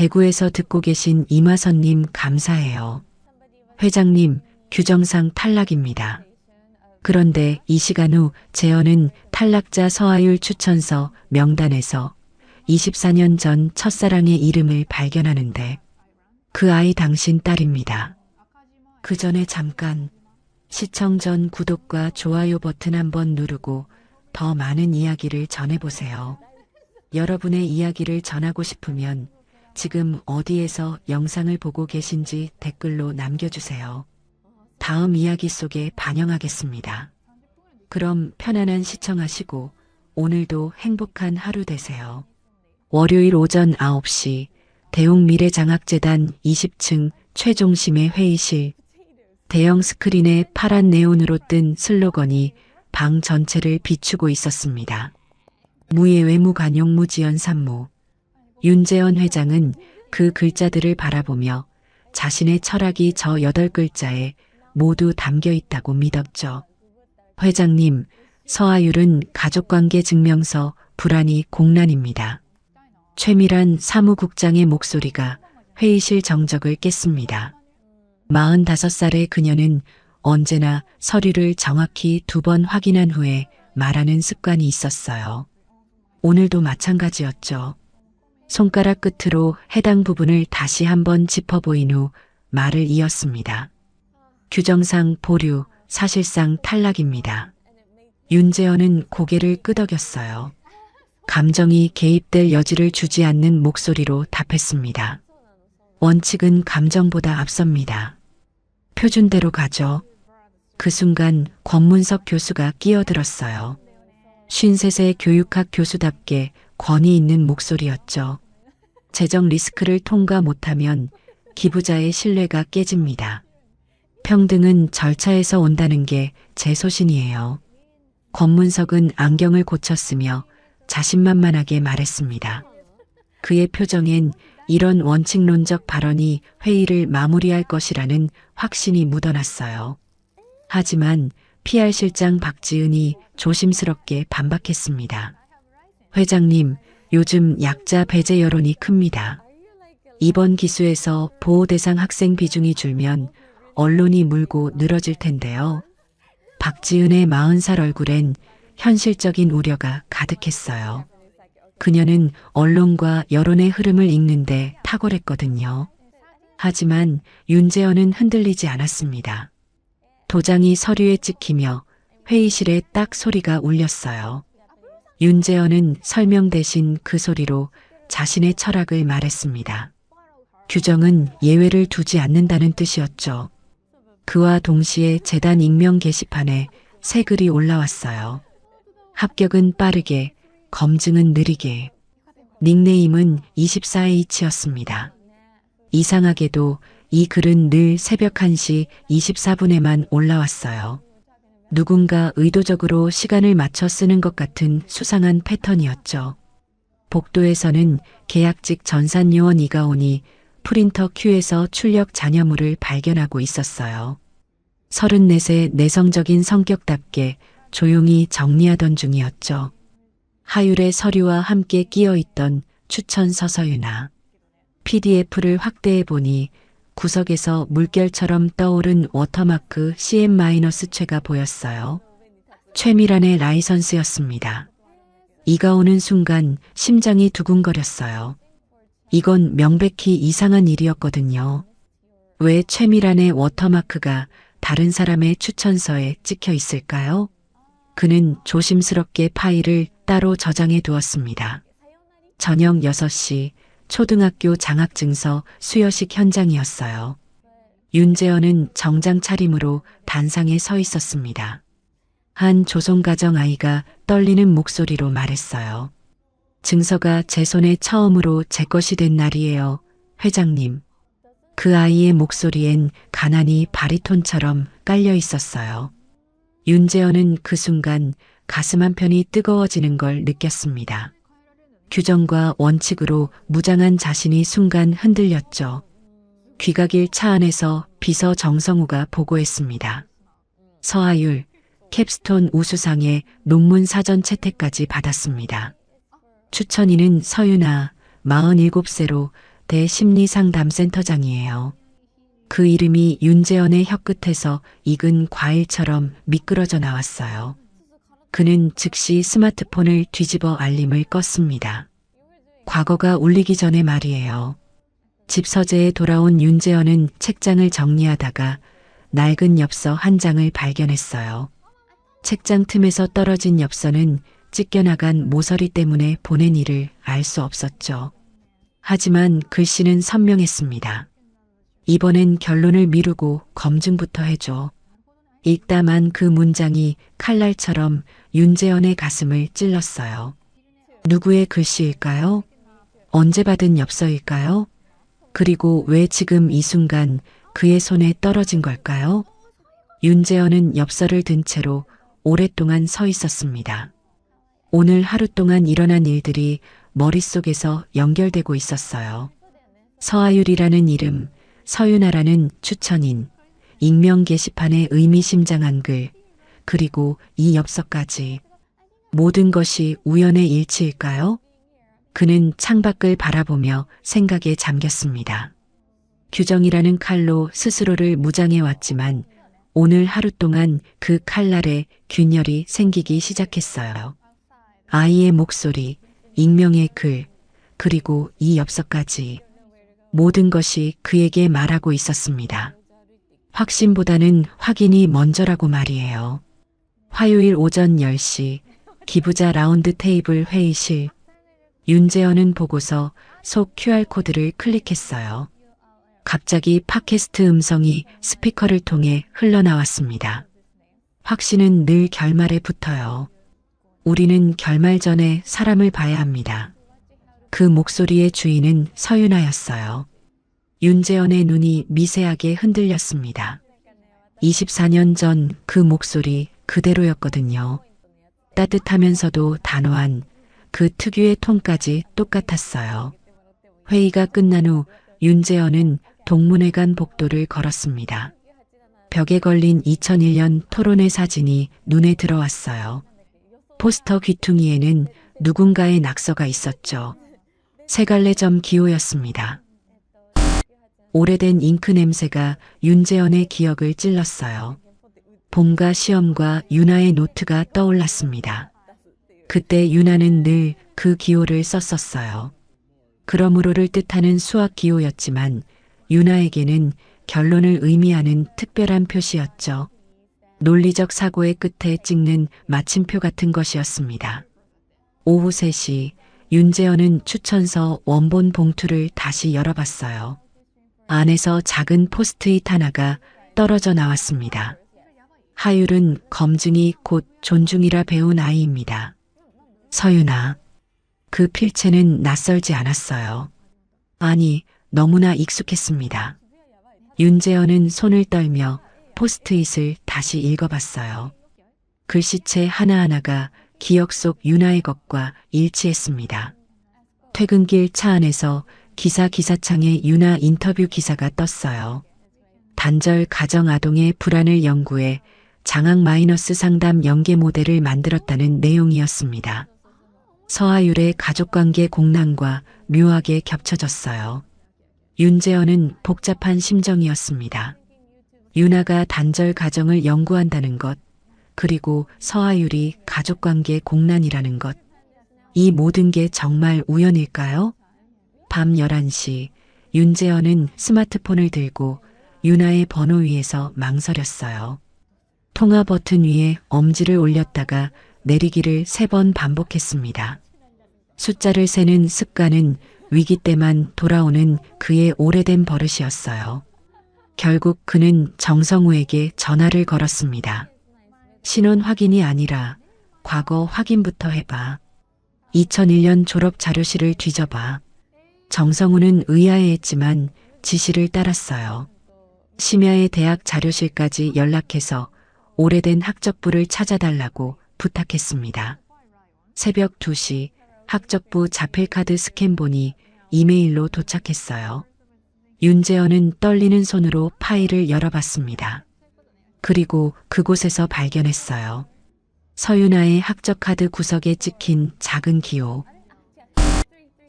대구에서 듣고 계신 이마선님 감사해요. 회장님, 규정상 탈락입니다. 그런데 이 시간 후 재현은 탈락자 서하율 추천서 명단에서 24년 전 첫사랑의 이름을 발견하는데 그 아이 당신 딸입니다. 그 전에 잠깐 시청 전 구독과 좋아요 버튼 한번 누르고 더 많은 이야기를 전해보세요. 여러분의 이야기를 전하고 싶으면 지금 어디에서 영상을 보고 계신지 댓글로 남겨주세요. 다음 이야기 속에 반영하겠습니다. 그럼 편안한 시청하시고 오늘도 행복한 하루 되세요. 월요일 오전 9시 대웅미래장학재단 20층 최종심의 회의실. 대형 스크린에 파란 네온으로 뜬 슬로건이 방 전체를 비추고 있었습니다. 무예외무관용 무지연 산모. 윤재원 회장은 그 글자들을 바라보며 자신의 철학이 저 8글자에 모두 담겨 있다고 믿었죠. 회장님, 서하율은 가족관계 증명서 불안이 공란입니다. 최미란 사무국장의 목소리가 회의실 정적을 깼습니다. 45살의 그녀는 언제나 서류를 정확히 2번 확인한 후에 말하는 습관이 있었어요. 오늘도 마찬가지였죠. 손가락 끝으로 해당 부분을 다시 한번 짚어보인 후 말을 이었습니다. 규정상 보류, 사실상 탈락입니다. 윤재현은 고개를 끄덕였어요. 감정이 개입될 여지를 주지 않는 목소리로 답했습니다. 원칙은 감정보다 앞섭니다. 표준대로 가죠. 그 순간 권문석 교수가 끼어들었어요. 53세 교육학 교수답게 권위 있는 목소리였죠. 재정 리스크를 통과 못하면 기부자의 신뢰가 깨집니다. 평등은 절차에서 온다는 게 제 소신이에요. 권문석은 안경을 고쳤으며 자신만만하게 말했습니다. 그의 표정엔 이런 원칙론적 발언이 회의를 마무리할 것이라는 확신이 묻어났어요. 하지만 PR 실장 박지은이 조심스럽게 반박했습니다. 회장님, 요즘 약자 배제 여론이 큽니다. 이번 기수에서 보호 대상 학생 비중이 줄면 언론이 물고 늘어질 텐데요. 박지은의 40살 얼굴엔 현실적인 우려가 가득했어요. 그녀는 언론과 여론의 흐름을 읽는데 탁월했거든요. 하지만 윤재현은 흔들리지 않았습니다. 도장이 서류에 찍히며 회의실에 딱 소리가 울렸어요. 윤재현은 설명 대신 그 소리로 자신의 철학을 말했습니다. 규정은 예외를 두지 않는다는 뜻이었죠. 그와 동시에 재단 익명 게시판에 새 글이 올라왔어요. 합격은 빠르게, 검증은 느리게. 닉네임은 24H였습니다. 이상하게도 이 글은 늘 새벽 1시 24분에만 올라왔어요. 누군가 의도적으로 시간을 맞춰 쓰는 것 같은 수상한 패턴이었죠. 복도에서는 계약직 전산요원 이가온이 프린터 큐에서 출력 잔여물을 발견하고 있었어요. 34세 내성적인 성격답게 조용히 정리하던 중이었죠. 하율의 서류와 함께 끼어있던 추천 서서유나 PDF를 확대해 보니 구석에서 물결처럼 떠오른 워터마크 CM-최가 보였어요. 최미란의 라이선스였습니다. 이가오는 순간 심장이 두근거렸어요. 이건 명백히 이상한 일이었거든요. 왜 최미란의 워터마크가 다른 사람의 추천서에 찍혀 있을까요? 그는 조심스럽게 파일을 따로 저장해 두었습니다. 저녁 6시 초등학교 장학증서 수여식 현장이었어요. 윤재현은 정장 차림으로 단상에 서 있었습니다. 한 조선가정 아이가 떨리는 목소리로 말했어요. 증서가 제 손에 처음으로 제 것이 된 날이에요, 회장님. 그 아이의 목소리엔 가난이 바리톤처럼 깔려 있었어요. 윤재현은 그 순간 가슴 한편이 뜨거워지는 걸 느꼈습니다. 규정과 원칙으로 무장한 자신이 순간 흔들렸죠. 귀가길 차 안에서 비서 정성우가 보고했습니다. 서하율, 캡스톤 우수상의 논문 사전 채택까지 받았습니다. 추천인은 서윤아, 47세로 20대 심리상담센터장이에요. 그 이름이 윤재현의 혀끝에서 익은 과일처럼 미끄러져 나왔어요. 그는 즉시 스마트폰을 뒤집어 알림을 껐습니다. 과거가 울리기 전에 말이에요. 집 서재에 돌아온 윤재현은 책장을 정리하다가 낡은 엽서 한 장을 발견했어요. 책장 틈에서 떨어진 엽서는 찢겨나간 모서리 때문에 보낸 이를 알 수 없었죠. 하지만 글씨는 선명했습니다. 이번엔 결론을 미루고 검증부터 해줘. 읽다만 그 문장이 칼날처럼 윤재현의 가슴을 찔렀어요. 누구의 글씨일까요? 언제 받은 엽서일까요? 그리고 왜 지금 이 순간 그의 손에 떨어진 걸까요? 윤재현은 엽서를 든 채로 오랫동안 서 있었습니다. 오늘 하루 동안 일어난 일들이 머릿속에서 연결되고 있었어요. 서아율이라는 이름, 서윤아라는 추천인, 익명 게시판의 의미심장한 글, 그리고 이 엽서까지. 모든 것이 우연의 일치일까요? 그는 창밖을 바라보며 생각에 잠겼습니다. 규정이라는 칼로 스스로를 무장해 왔지만 오늘 하루 동안 그 칼날에 균열이 생기기 시작했어요. 아이의 목소리, 익명의 글, 그리고 이 엽서까지. 모든 것이 그에게 말하고 있었습니다. 확신보다는 확인이 먼저라고 말이에요. 화요일 오전 10시 기부자 라운드 테이블 회의실. 윤재현은 보고서 속 QR코드를 클릭했어요. 갑자기 팟캐스트 음성이 스피커를 통해 흘러나왔습니다. 확신은 늘 결말에 붙어요. 우리는 결말 전에 사람을 봐야 합니다. 그 목소리의 주인은 서윤아였어요. 윤재현의 눈이 미세하게 흔들렸습니다. 24년 전 그 목소리 그대로였거든요. 따뜻하면서도 단호한 그 특유의 톤까지 똑같았어요. 회의가 끝난 후 윤재현은 동문회관 복도를 걸었습니다. 벽에 걸린 2001년 토론회 사진이 눈에 들어왔어요. 포스터 귀퉁이에는 누군가의 낙서가 있었죠. 세 갈래 점 기호였습니다. 오래된 잉크 냄새가 윤재현의 기억을 찔렀어요. 봄과 시험과 윤아의 노트가 떠올랐습니다. 그때 윤아는 늘 그 기호를 썼었어요. 그러므로를 뜻하는 수학 기호였지만 윤아에게는 결론을 의미하는 특별한 표시였죠. 논리적 사고의 끝에 찍는 마침표 같은 것이었습니다. 오후 3시 윤재현은 추천서 원본 봉투를 다시 열어봤어요. 안에서 작은 포스트잇 하나가 떨어져 나왔습니다. 하율은 검증이 곧 존중이라 배운 아이입니다. 서윤아. 그 필체는 낯설지 않았어요. 아니, 너무나 익숙했습니다. 윤재현은 손을 떨며 포스트잇을 다시 읽어봤어요. 글씨체 하나하나가 기억 속 윤아의 것과 일치했습니다. 퇴근길 차 안에서 기사창에 윤아 인터뷰 기사가 떴어요. 단절 가정 아동의 불안을 연구해 장학 마이너스 상담 연계 모델을 만들었다는 내용이었습니다. 서아율의 가족관계 공란과 묘하게 겹쳐졌어요. 윤재현은 복잡한 심정이었습니다. 윤아가 단절 가정을 연구한다는 것, 그리고 서아율이 가족관계 공란이라는 것. 이 모든 게 정말 우연일까요? 밤 11시 윤재현은 스마트폰을 들고 윤아의 번호 위에서 망설였어요. 통화 버튼 위에 엄지를 올렸다가 내리기를 3번 반복했습니다. 숫자를 세는 습관은 위기 때만 돌아오는 그의 오래된 버릇이었어요. 결국 그는 정성우에게 전화를 걸었습니다. 신원 확인이 아니라 과거 확인부터 해봐. 2001년 졸업 자료실을 뒤져봐. 정성우는 의아해했지만 지시를 따랐어요. 심야의 대학 자료실까지 연락해서 오래된 학적부를 찾아달라고 부탁했습니다. 새벽 2시 학적부 자필카드 스캔본이 이메일로 도착했어요. 윤재현은 떨리는 손으로 파일을 열어봤습니다. 그리고 그곳에서 발견했어요. 서윤아의 학적카드 구석에 찍힌 작은 기호.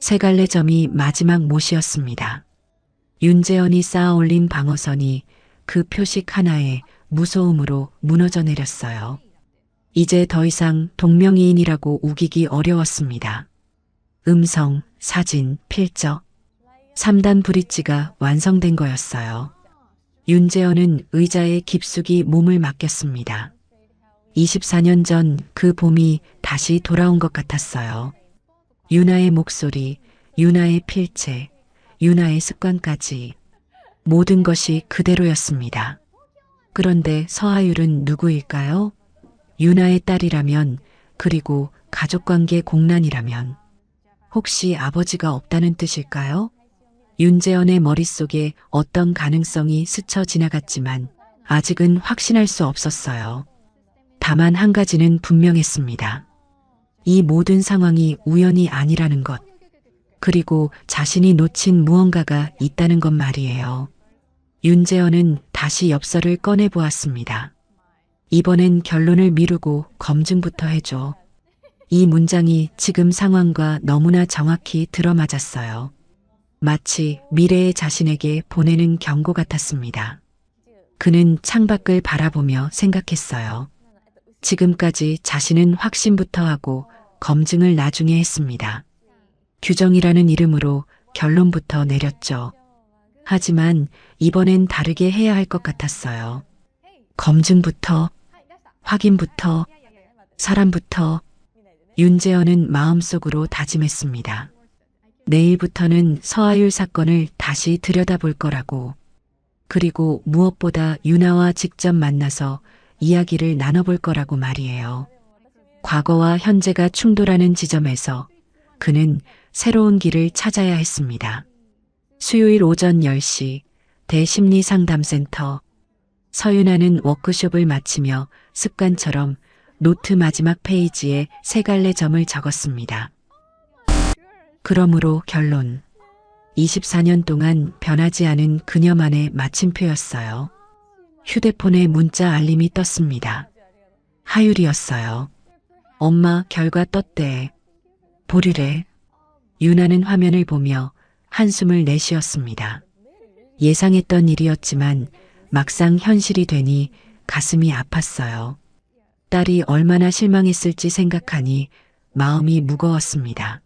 세 갈래 점이 마지막 못이었습니다. 윤재현이 쌓아올린 방어선이 그 표식 하나에 무서움으로 무너져 내렸어요. 이제 더 이상 동명이인이라고 우기기 어려웠습니다. 음성, 사진, 필적. 3단 브릿지가 완성된 거였어요. 윤재현은 의자에 깊숙이 몸을 맡겼습니다. 24년 전 그 봄이 다시 돌아온 것 같았어요. 유나의 목소리, 유나의 필체, 유나의 습관까지 모든 것이 그대로였습니다. 그런데 서하율은 누구일까요? 유나의 딸이라면, 그리고 가족관계 공란이라면 혹시 아버지가 없다는 뜻일까요? 윤재현의 머릿속에 어떤 가능성이 스쳐 지나갔지만 아직은 확신할 수 없었어요. 다만 한 가지는 분명했습니다. 이 모든 상황이 우연이 아니라는 것, 그리고 자신이 놓친 무언가가 있다는 것 말이에요. 윤재현은 다시 엽서를 꺼내 보았습니다. 이번엔 결론을 미루고 검증부터 해줘. 이 문장이 지금 상황과 너무나 정확히 들어맞았어요. 마치 미래의 자신에게 보내는 경고 같았습니다. 그는 창밖을 바라보며 생각했어요. 지금까지 자신은 확신부터 하고 검증을 나중에 했습니다. 규정이라는 이름으로 결론부터 내렸죠. 하지만 이번엔 다르게 해야 할 것 같았어요. 검증부터, 확인부터, 사람부터. 윤재현은 마음속으로 다짐했습니다. 내일부터는 서하율 사건을 다시 들여다볼 거라고. 그리고 무엇보다 유나와 직접 만나서 이야기를 나눠볼 거라고 말이에요. 과거와 현재가 충돌하는 지점에서 그는 새로운 길을 찾아야 했습니다. 수요일 오전 10시 대심리상담센터. 서윤아는 워크숍을 마치며 습관처럼 노트 마지막 페이지에 세 갈래 점을 적었습니다. 그러므로 결론. 24년 동안 변하지 않은 그녀만의 마침표였어요. 휴대폰에 문자 알림이 떴습니다. 하율이었어요. 엄마 결과 떴대. 보리래. 유나는 화면을 보며 한숨을 내쉬었습니다. 예상했던 일이었지만 막상 현실이 되니 가슴이 아팠어요. 딸이 얼마나 실망했을지 생각하니 마음이 무거웠습니다.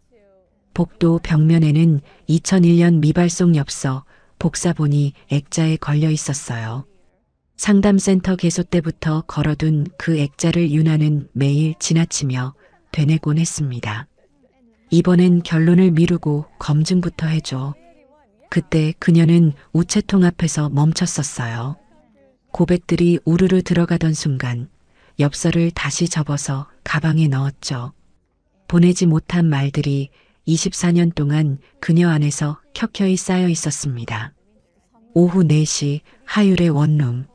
복도 벽면에는 2001년 미발송 엽서, 복사본이 액자에 걸려 있었어요. 상담센터 개소 때부터 걸어둔 그 액자를 유나는 매일 지나치며 되뇌곤 했습니다. 이번엔 결론을 미루고 검증부터 해줘. 그때 그녀는 우체통 앞에서 멈췄었어요. 고백들이 우르르 들어가던 순간 엽서를 다시 접어서 가방에 넣었죠. 보내지 못한 말들이 24년 동안 그녀 안에서 켜켜이 쌓여 있었습니다. 오후 4시 하율의 원룸.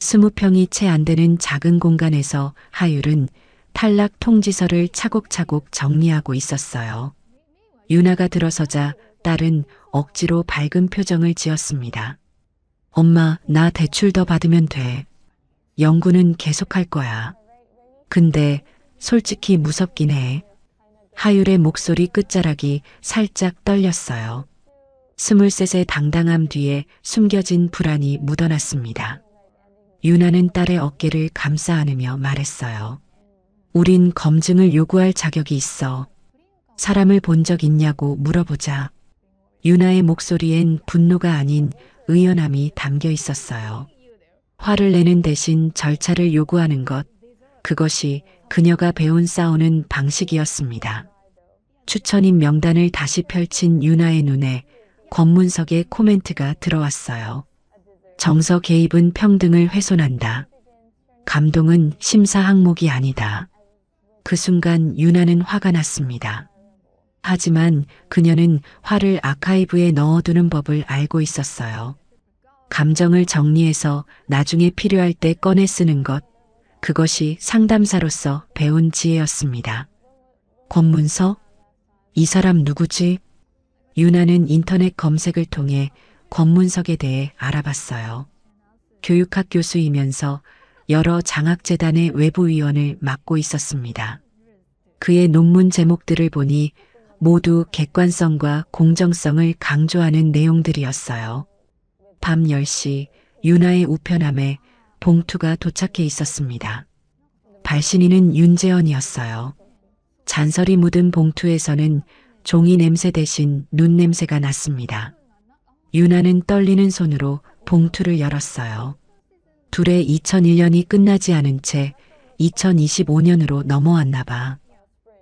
20평이 채 안 되는 작은 공간에서 하율은 탈락 통지서를 차곡차곡 정리하고 있었어요. 유나가 들어서자 딸은 억지로 밝은 표정을 지었습니다. 엄마, 나 대출 더 받으면 돼. 연구는 계속할 거야. 근데 솔직히 무섭긴 해. 하율의 목소리 끝자락이 살짝 떨렸어요. 23의 당당함 뒤에 숨겨진 불안이 묻어났습니다. 유나는 딸의 어깨를 감싸 안으며 말했어요. 우린 검증을 요구할 자격이 있어. 사람을 본 적 있냐고 물어보자. 유나의 목소리엔 분노가 아닌 의연함이 담겨 있었어요. 화를 내는 대신 절차를 요구하는 것, 그것이 그녀가 배운 싸우는 방식이었습니다. 추천인 명단을 다시 펼친 유나의 눈에 검문석의 코멘트가 들어왔어요. 정서 개입은 평등을 훼손한다. 감동은 심사 항목이 아니다. 그 순간 유나는 화가 났습니다. 하지만 그녀는 화를 아카이브에 넣어두는 법을 알고 있었어요. 감정을 정리해서 나중에 필요할 때 꺼내 쓰는 것, 그것이 상담사로서 배운 지혜였습니다. 검문서? 이 사람 누구지? 유나는 인터넷 검색을 통해 검문석에 대해 알아봤어요. 교육학 교수이면서 여러 장학재단의 외부위원을 맡고 있었습니다. 그의 논문 제목들을 보니 모두 객관성과 공정성을 강조하는 내용들이었어요. 밤 10시 윤아의 우편함에 봉투가 도착해 있었습니다. 발신인은 윤재원이었어요. 잔설이 묻은 봉투에서는 종이 냄새 대신 눈 냄새가 났습니다. 윤아는 떨리는 손으로 봉투를 열었어요. 둘의 2001년이 끝나지 않은 채 2025년으로 넘어왔나 봐.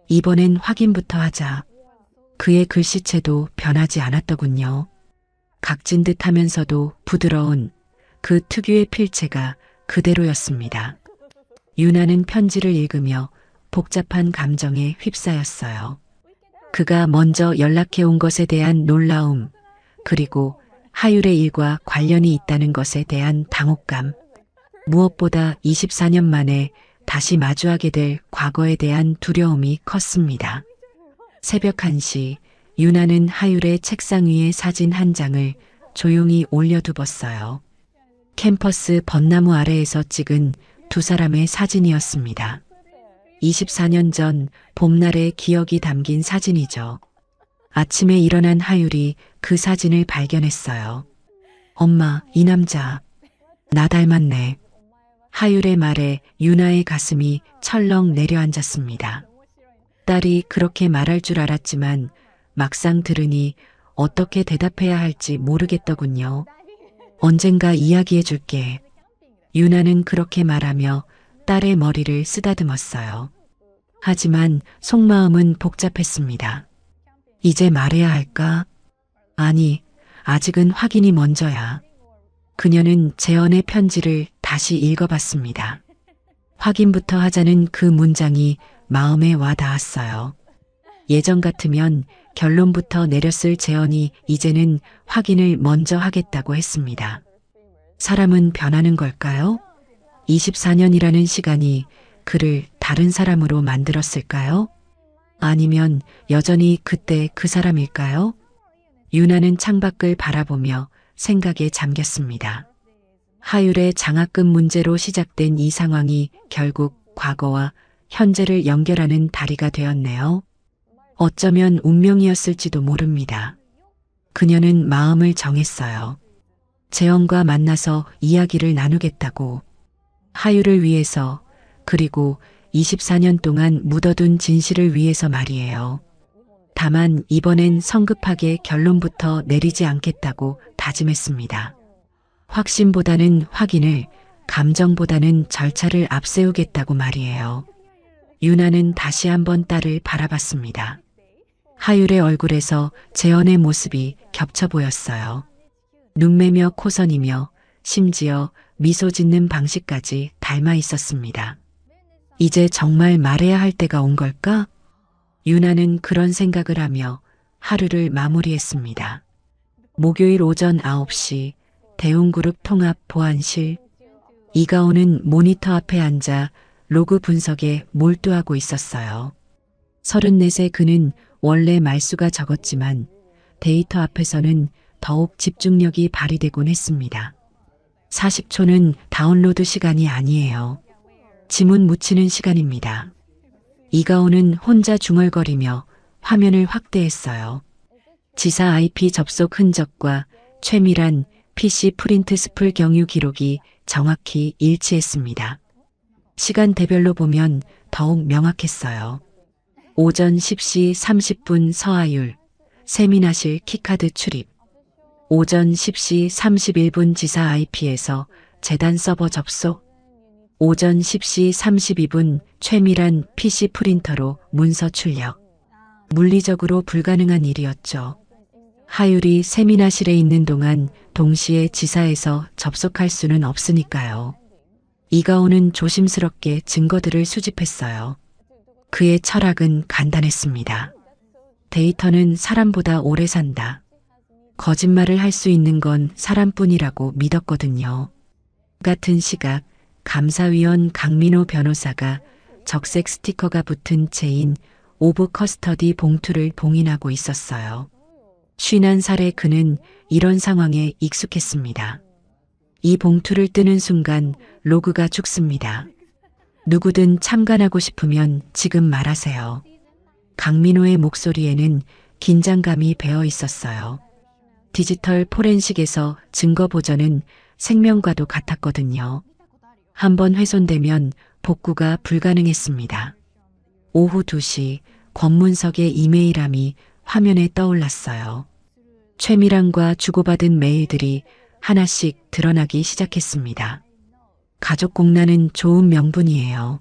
이번엔 확인부터 하자. 그의 글씨체도 변하지 않았더군요. 각진 듯 하면서도 부드러운 그 특유의 필체가 그대로였습니다. 윤아는 편지를 읽으며 복잡한 감정에 휩싸였어요. 그가 먼저 연락해 온 것에 대한 놀라움, 그리고 하율의 일과 관련이 있다는 것에 대한 당혹감, 무엇보다 24년 만에 다시 마주하게 될 과거에 대한 두려움이 컸습니다. 새벽 1시 윤아는 하율의 책상 위에 사진 한 장을 조용히 올려두었어요. 캠퍼스 벚나무 아래에서 찍은 두 사람의 사진이었습니다. 24년 전 봄날의 기억이 담긴 사진이죠. 아침에 일어난 하율이 그 사진을 발견했어요. 엄마, 이 남자 나 닮았네. 하율의 말에 윤아의 가슴이 철렁 내려앉았습니다. 딸이 그렇게 말할 줄 알았지만 막상 들으니 어떻게 대답해야 할지 모르겠더군요. 언젠가 이야기해 줄게. 윤아는 그렇게 말하며 딸의 머리를 쓰다듬었어요. 하지만 속마음은 복잡했습니다. 이제 말해야 할까? 아니, 아직은 확인이 먼저야. 그녀는 재현의 편지를 다시 읽어봤습니다. 확인부터 하자는 그 문장이 마음에 와 닿았어요. 예전 같으면 결론부터 내렸을 재현이 이제는 확인을 먼저 하겠다고 했습니다. 사람은 변하는 걸까요? 24년이라는 시간이 그를 다른 사람으로 만들었을까요? 아니면 여전히 그때 그 사람일까요? 윤아는 창밖을 바라보며 생각에 잠겼습니다. 하율의 장학금 문제로 시작된 이 상황이 결국 과거와 현재를 연결하는 다리가 되었네요. 어쩌면 운명이었을지도 모릅니다. 그녀는 마음을 정했어요. 재원과 만나서 이야기를 나누겠다고. 하율을 위해서, 그리고 24년 동안 묻어둔 진실을 위해서 말이에요. 다만 이번엔 성급하게 결론부터 내리지 않겠다고 다짐했습니다. 확신보다는 확인을, 감정보다는 절차를 앞세우겠다고 말이에요. 윤아는 다시 한번 딸을 바라봤습니다. 하율의 얼굴에서 재현의 모습이 겹쳐 보였어요. 눈매며 코선이며 심지어 미소 짓는 방식까지 닮아 있었습니다. 이제 정말 말해야 할 때가 온 걸까? 윤아는 그런 생각을 하며 하루를 마무리했습니다. 목요일 오전 9시 대웅그룹 통합 보안실. 이가온은 모니터 앞에 앉아 로그 분석에 몰두하고 있었어요. 34세 그는 원래 말수가 적었지만 데이터 앞에서는 더욱 집중력이 발휘되곤 했습니다. 40초는 다운로드 시간이 아니에요. 지문 묻히는 시간입니다. 이가온은 혼자 중얼거리며 화면을 확대했어요. 지사 IP 접속 흔적과 최밀한 PC 프린트 스풀 경유 기록이 정확히 일치했습니다. 시간대별로 보면 더욱 명확했어요. 오전 10시 30분 서하율, 세미나실 키카드 출입. 오전 10시 31분 지사 IP에서 재단 서버 접속. 오전 10시 32분 최밀한 PC 프린터로 문서 출력. 물리적으로 불가능한 일이었죠. 하율이 세미나실에 있는 동안 동시에 지사에서 접속할 수는 없으니까요. 이가온은 조심스럽게 증거들을 수집했어요. 그의 철학은 간단했습니다. 데이터는 사람보다 오래 산다. 거짓말을 할 수 있는 건 사람뿐이라고 믿었거든요. 같은 시각 감사위원 강민호 변호사가 적색 스티커가 붙은 체인 오브 커스터디 봉투를 봉인하고 있었어요. 51살의 그는 이런 상황에 익숙했습니다. 이 봉투를 뜨는 순간 로그가 죽습니다. 누구든 참관하고 싶으면 지금 말하세요. 강민호의 목소리에는 긴장감이 배어 있었어요. 디지털 포렌식에서 증거 보전은 생명과도 같았거든요. 한번 훼손되면 복구가 불가능했습니다. 오후 2시 권문석의 이메일함이 화면에 떠올랐어요. 최미랑과 주고받은 메일들이 하나씩 드러나기 시작했습니다. 가족공란은 좋은 명분이에요.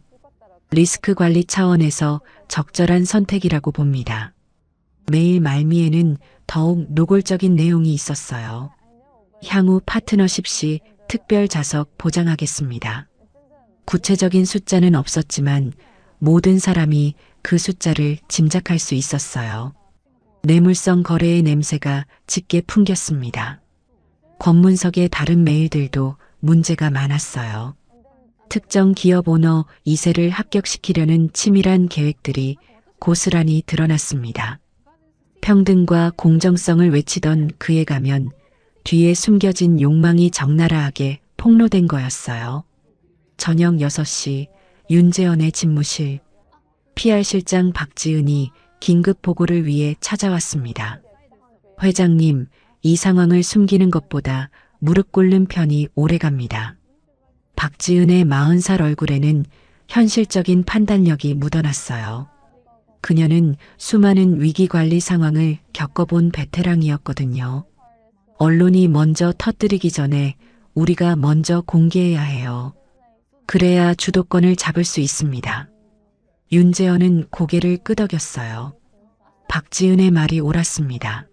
리스크 관리 차원에서 적절한 선택이라고 봅니다. 메일 말미에는 더욱 노골적인 내용이 있었어요. 향후 파트너십 시 특별 좌석 보장하겠습니다. 구체적인 숫자는 없었지만 모든 사람이 그 숫자를 짐작할 수 있었어요. 뇌물성 거래의 냄새가 짙게 풍겼습니다. 권문석의 다른 메일들도 문제가 많았어요. 특정 기업 오너 2세를 합격시키려는 치밀한 계획들이 고스란히 드러났습니다. 평등과 공정성을 외치던 그의 가면 뒤에 숨겨진 욕망이 적나라하게 폭로된 거였어요. 저녁 6시 윤재현의 집무실. PR실장 박지은이 긴급 보고를 위해 찾아왔습니다. 회장님, 이 상황을 숨기는 것보다 무릎 꿇는 편이 오래갑니다. 박지은의 40살 얼굴에는 현실적인 판단력이 묻어났어요. 그녀는 수많은 위기관리 상황을 겪어본 베테랑이었거든요. 언론이 먼저 터뜨리기 전에 우리가 먼저 공개해야 해요. 그래야 주도권을 잡을 수 있습니다. 윤재현은 고개를 끄덕였어요. 박지은의 말이 옳았습니다.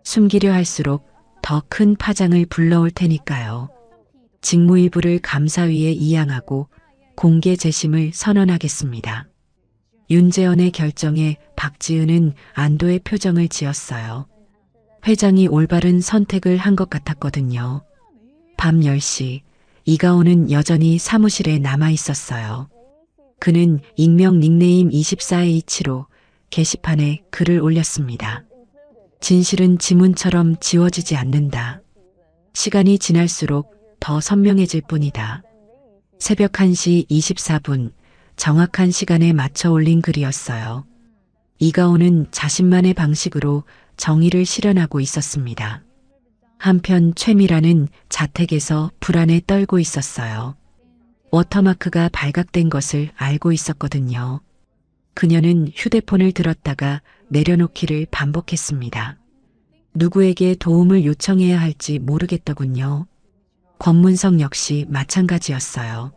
숨기려 할수록 더 큰 파장을 불러올 테니까요. 직무유불을 감사위에 이양하고 공개 재심을 선언하겠습니다. 윤재현의 결정에 박지은은 안도의 표정을 지었어요. 회장이 올바른 선택을 한 것 같았거든요. 밤 10시 이가온은 여전히 사무실에 남아 있었어요. 그는 익명 닉네임 24H로 게시판에 글을 올렸습니다. 진실은 지문처럼 지워지지 않는다. 시간이 지날수록 더 선명해질 뿐이다. 새벽 1시 24분 정확한 시간에 맞춰 올린 글이었어요. 이가온은 자신만의 방식으로 정의를 실현하고 있었습니다. 한편 최미라는 자택에서 불안에 떨고 있었어요. 워터마크가 발각된 것을 알고 있었거든요. 그녀는 휴대폰을 들었다가 내려놓기를 반복했습니다. 누구에게 도움을 요청해야 할지 모르겠더군요. 권문석 역시 마찬가지였어요.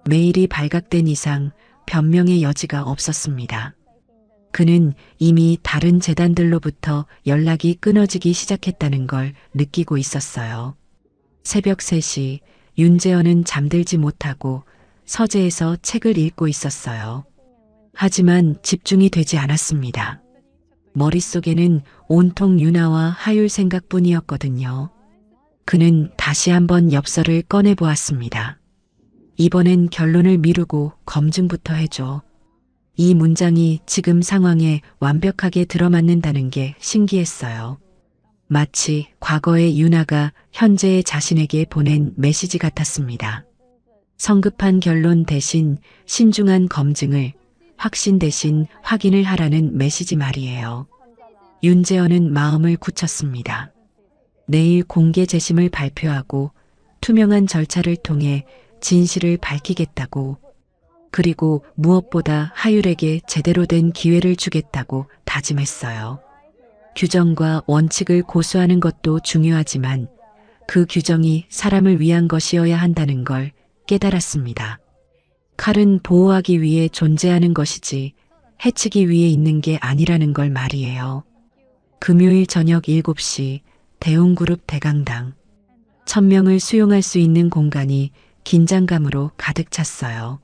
메일이 발각된 이상 변명의 여지가 없었습니다. 그는 이미 다른 재단들로부터 연락이 끊어지기 시작했다는 걸 느끼고 있었어요. 새벽 3시 윤재현은 잠들지 못하고 서재에서 책을 읽고 있었어요. 하지만 집중이 되지 않았습니다. 머릿속에는 온통 윤아와 하율 생각뿐이었거든요. 그는 다시 한번 엽서를 꺼내보았습니다. 이번엔 결론을 미루고 검증부터 해줘. 이 문장이 지금 상황에 완벽하게 들어맞는다는 게 신기했어요. 마치 과거의 윤아가 현재의 자신에게 보낸 메시지 같았습니다. 성급한 결론 대신 신중한 검증을, 확신 대신 확인을 하라는 메시지 말이에요. 윤재현은 마음을 굳혔습니다. 내일 공개 재심을 발표하고 투명한 절차를 통해 진실을 밝히겠다고, 그리고 무엇보다 하율에게 제대로 된 기회를 주겠다고 다짐했어요. 규정과 원칙을 고수하는 것도 중요하지만 그 규정이 사람을 위한 것이어야 한다는 걸 깨달았습니다. 칼은 보호하기 위해 존재하는 것이지 해치기 위해 있는 게 아니라는 걸 말이에요. 금요일 저녁 7시 대웅그룹 대강당. 1000명을 수용할 수 있는 공간이 긴장감으로 가득 찼어요.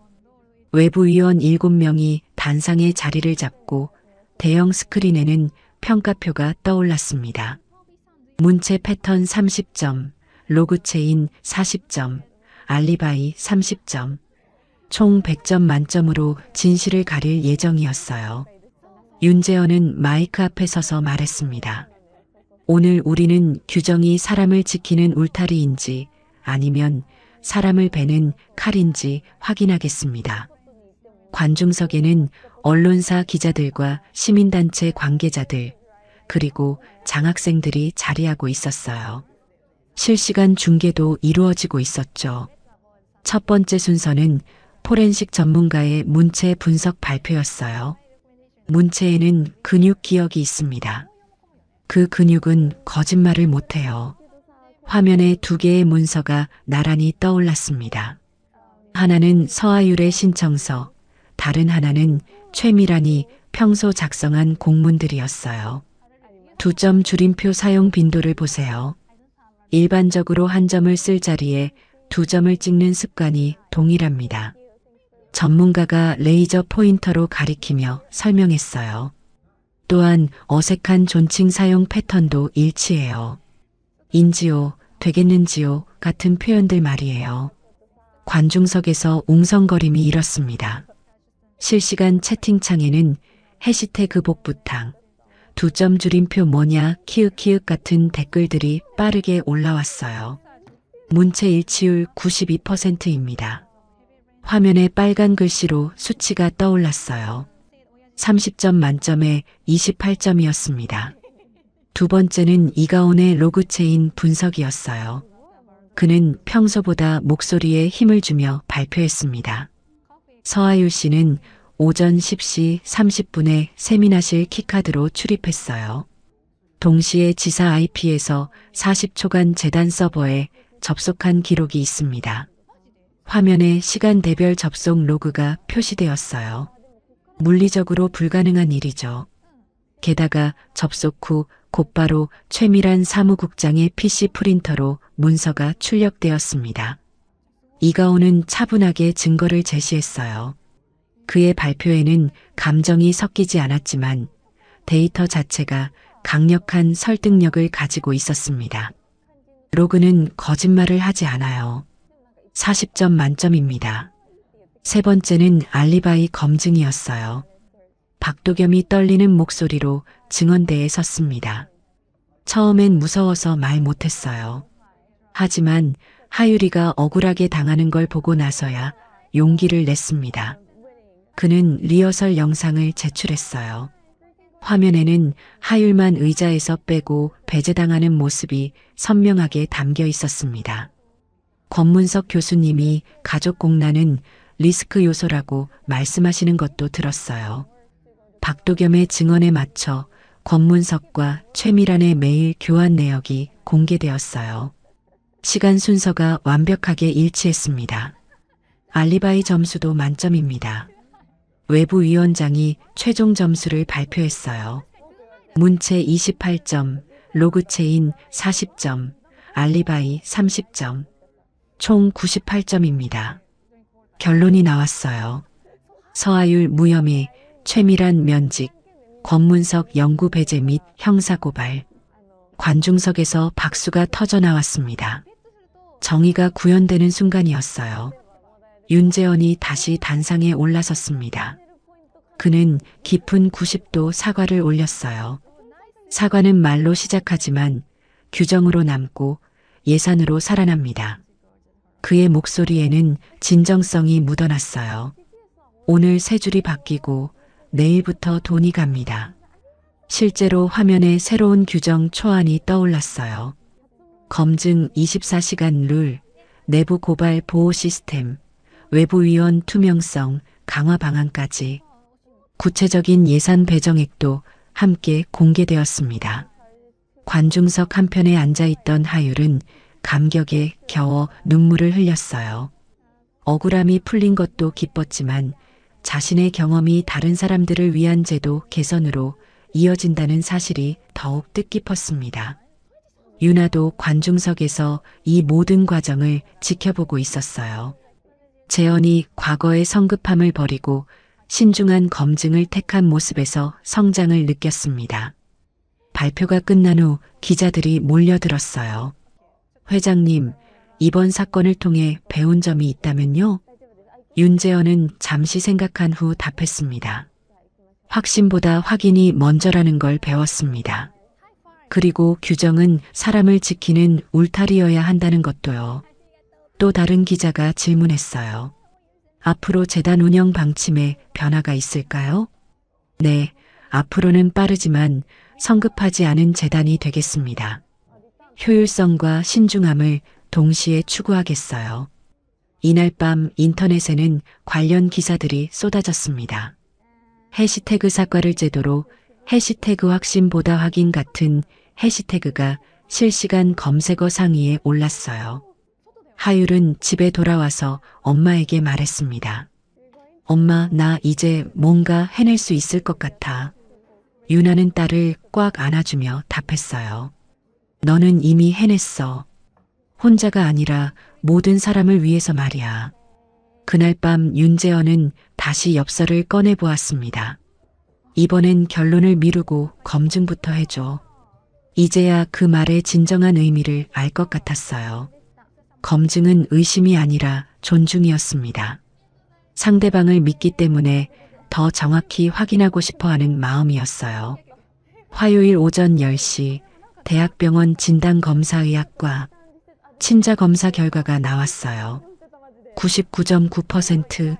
외부 위원 7명이 단상에 자리를 잡고 대형 스크린에는 평가표가 떠올랐습니다. 문체 패턴 30점, 로그체인 40점, 알리바이 30점. 총 100점 만점으로 진실을 가릴 예정이었어요. 윤재현은 마이크 앞에 서서 말했습니다. 오늘 우리는 규정이 사람을 지키는 울타리인지 아니면 사람을 베는 칼인지 확인하겠습니다. 관중석에는 언론사 기자들과 시민단체 관계자들, 그리고 장학생들이 자리하고 있었어요. 실시간 중계도 이루어지고 있었죠. 첫 번째 순서는 포렌식 전문가의 문체 분석 발표였어요. 문체에는 근육 기억이 있습니다. 그 근육은 거짓말을 못해요. 화면에 두 개의 문서가 나란히 떠올랐습니다. 하나는 서하율의 신청서, 다른 하나는 최미란이 평소 작성한 공문들이었어요. 2점 줄임표 사용 빈도를 보세요. 일반적으로 한 점을 쓸 자리에 2점을 찍는 습관이 동일합니다. 전문가가 레이저 포인터로 가리키며 설명했어요. 또한 어색한 존칭 사용 패턴도 일치해요. 인지요, 되겠는지요 같은 표현들 말이에요. 관중석에서 웅성거림이 일었습니다. 실시간 채팅창에는 해시태그 복부탕, 2점 줄임표 뭐냐 키읔키읔 같은 댓글들이 빠르게 올라왔어요. 문체 일치율 92%입니다. 화면에 빨간 글씨로 수치가 떠올랐어요. 30점 만점에 28점이었습니다. 두 번째는 이가온의 로그체인 분석이었어요. 그는 평소보다 목소리에 힘을 주며 발표했습니다. 서하율 씨는 오전 10시 30분에 세미나실 키카드로 출입했어요. 동시에 지사 IP에서 40초간 재단 서버에 접속한 기록이 있습니다. 화면에 시간대별 접속 로그가 표시되었어요. 물리적으로 불가능한 일이죠. 게다가 접속 후 곧바로 최미란 사무국장의 PC 프린터로 문서가 출력되었습니다. 이가온은 차분하게 증거를 제시했어요. 그의 발표에는 감정이 섞이지 않았지만 데이터 자체가 강력한 설득력을 가지고 있었습니다. 로그는 거짓말을 하지 않아요. 40점 만점입니다. 세 번째는 알리바이 검증이었어요. 박도겸이 떨리는 목소리로 증언대에 섰습니다. 처음엔 무서워서 말 못했어요. 하지만 하유리가 억울하게 당하는 걸 보고 나서야 용기를 냈습니다. 그는 리허설 영상을 제출했어요. 화면에는 하율만 의자에서 빼고 배제당하는 모습이 선명하게 담겨 있었습니다. 권문석 교수님이 가족공란은 리스크 요소라고 말씀하시는 것도 들었어요. 박도겸의 증언에 맞춰 권문석과 최미란의 메일 교환 내역이 공개되었어요. 시간 순서가 완벽하게 일치했습니다. 알리바이 점수도 만점입니다. 외부위원장이 최종 점수를 발표했어요. 문체 28점, 로그체인 40점, 알리바이 30점, 총 98점입니다. 결론이 나왔어요. 서하율 무혐의, 최미란 면직, 권문석 영구 배제 및 형사고발. 관중석에서 박수가 터져 나왔습니다. 정의가 구현되는 순간이었어요. 윤재원이 다시 단상에 올라섰습니다. 그는 깊은 90도 사과를 올렸어요. 사과는 말로 시작하지만 규정으로 남고 예산으로 살아납니다. 그의 목소리에는 진정성이 묻어났어요. 오늘 세 줄이 바뀌고 내일부터 돈이 갑니다. 실제로 화면에 새로운 규정 초안이 떠올랐어요. 검증 24시간 룰, 내부 고발 보호 시스템, 외부위원 투명성 강화 방안까지 구체적인 예산 배정액도 함께 공개되었습니다. 관중석 한편에 앉아있던 하율은 감격에 겨워 눈물을 흘렸어요. 억울함이 풀린 것도 기뻤지만 자신의 경험이 다른 사람들을 위한 제도 개선으로 이어진다는 사실이 더욱 뜻깊었습니다. 유나도 관중석에서 이 모든 과정을 지켜보고 있었어요. 재현이 과거의 성급함을 버리고 신중한 검증을 택한 모습에서 성장을 느꼈습니다. 발표가 끝난 후 기자들이 몰려들었어요. 회장님, 이번 사건을 통해 배운 점이 있다면요? 윤재현은 잠시 생각한 후 답했습니다. 확신보다 확인이 먼저라는 걸 배웠습니다. 그리고 규정은 사람을 지키는 울타리여야 한다는 것도요. 또 다른 기자가 질문했어요. 앞으로 재단 운영 방침에 변화가 있을까요? 네, 앞으로는 빠르지만 성급하지 않은 재단이 되겠습니다. 효율성과 신중함을 동시에 추구하겠어요. 이날 밤 인터넷에는 관련 기사들이 쏟아졌습니다. 해시태그 사과를 제도로 해시태그 확신보다 확인 같은 해시태그가 실시간 검색어 상위에 올랐어요. 하율은 집에 돌아와서 엄마에게 말했습니다. 엄마, 나 이제 뭔가 해낼 수 있을 것 같아. 유나는 딸을 꽉 안아주며 답했어요. 너는 이미 해냈어. 혼자가 아니라 모든 사람을 위해서 말이야. 그날 밤 윤재현은 다시 엽서를 꺼내보았습니다. 이번엔 결론을 미루고 검증부터 해줘. 이제야 그 말의 진정한 의미를 알 것 같았어요. 검증은 의심이 아니라 존중이었습니다. 상대방을 믿기 때문에 더 정확히 확인하고 싶어 하는 마음이었어요. 화요일 오전 10시 대학병원 진단검사의학과 친자검사 결과가 나왔어요. 99.9%.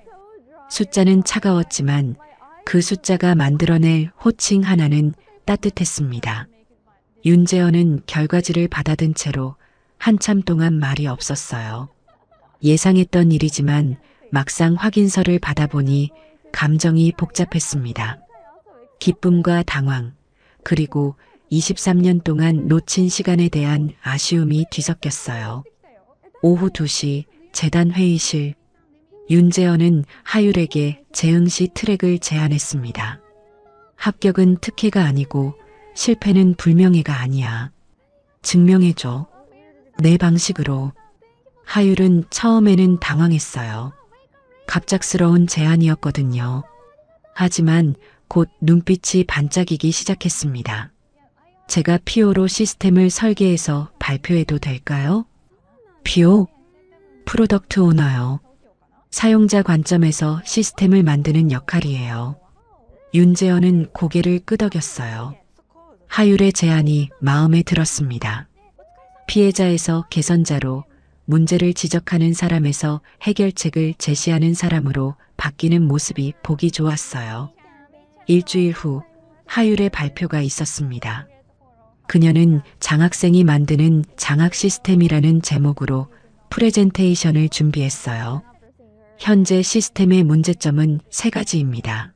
숫자는 차가웠지만 그 숫자가 만들어낼 호칭 하나는 따뜻했습니다. 윤재현은 결과지를 받아든 채로 한참 동안 말이 없었어요. 예상했던 일이지만 막상 확인서를 받아보니 감정이 복잡했습니다. 기쁨과 당황, 그리고 23년 동안 놓친 시간에 대한 아쉬움이 뒤섞였어요. 오후 2시 재단 회의실. 윤재현은 하율에게 재응시 트랙을 제안했습니다. 합격은 특혜가 아니고 실패는 불명예가 아니야. 증명해줘. 내 방식으로. 하율은 처음에는 당황했어요. 갑작스러운 제안이었거든요. 하지만 곧 눈빛이 반짝이기 시작했습니다. 제가 PO로 시스템을 설계해서 발표해도 될까요? PO? 프로덕트 오너요. 사용자 관점에서 시스템을 만드는 역할이에요. 윤재현은 고개를 끄덕였어요. 하율의 제안이 마음에 들었습니다. 피해자에서 개선자로, 문제를 지적하는 사람에서 해결책을 제시하는 사람으로 바뀌는 모습이 보기 좋았어요. 일주일 후 하율의 발표가 있었습니다. 그녀는 장학생이 만드는 장학 시스템이라는 제목으로 프레젠테이션을 준비했어요. 현재 시스템의 문제점은 3가지입니다.